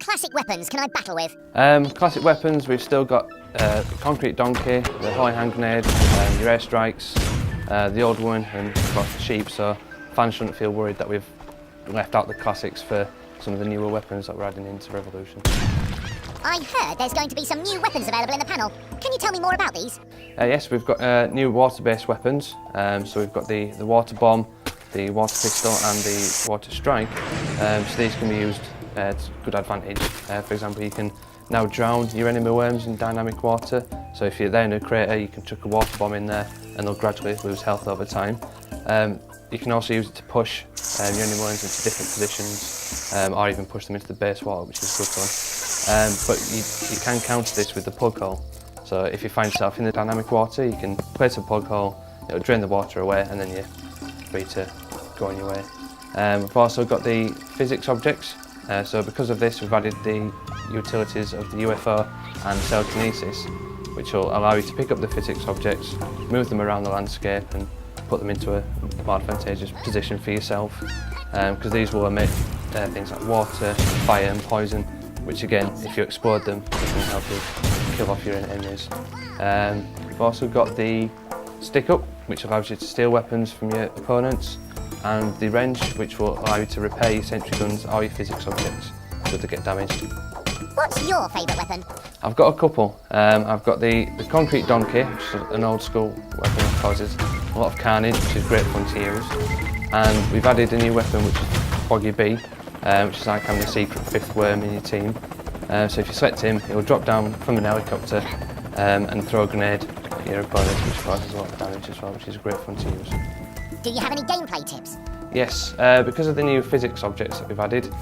classic weapons can I battle with? Classic weapons, we've still got the concrete donkey, the holy hand grenade, your airstrikes, the old one, and of course the sheep, so fans shouldn't feel worried that we've left out the classics for some of the newer weapons that we're adding into Revolution. I heard there's going to be some new weapons available in the panel. Can you tell me more about these? Yes, we've got new water-based weapons, so we've got the water bomb, the water pistol and the water strike, so these can be used to good advantage. For example, you can now drown your enemy worms in dynamic water, so if you're there in a crater you can chuck a water bomb in there and they'll gradually lose health over time. You can also use it to push your enemy worms into different positions, or even push them into the base water, which is good fun. But you can counter this with the plug hole. So if you find yourself in the dynamic water, you can place a plug hole, it'll drain the water away and then you're free to go on your way. We've also got the physics objects, so because of this we've added the utilities of the UFO and telekinesis, which will allow you to pick up the physics objects, move them around the landscape and put them into a more advantageous position for yourself, because these will emit things like water, fire and poison, which again, if you explode them, they can help you kill off your enemies. We've also got the stick up, which allows you to steal weapons from your opponents, and the wrench, which will allow you to repair your sentry guns or your physics objects should they get damaged. What's your favourite weapon? I've got a couple. I've got the concrete donkey, which is an old school weapon that causes a lot of carnage, which is great fun to use. And we've added a new weapon, which is Boggy Bee, which is like having a secret fifth worm in your team. So if you select him, he'll drop down from an helicopter and throw a grenade at your opponent, which causes a lot of damage as well, which is great fun to use. Do you have any gameplay tips? Yes, because of the new physics objects that we've added,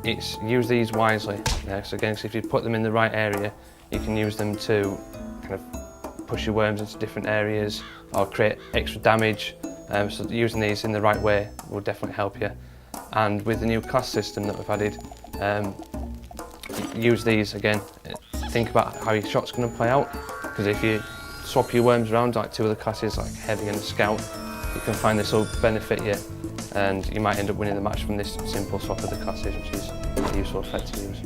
it's use these wisely. So again, if you put them in the right area, you can use them to kind of push your worms into different areas or create extra damage. So using these in the right way will definitely help you. And with the new class system that we've added, use these again. Think about how your shot's going to play out, because if you swap your worms around like two of the classes, like Heavy and Scout, you can find this will benefit you, and you might end up winning the match from this simple swap of the classes, which is a useful effect to use.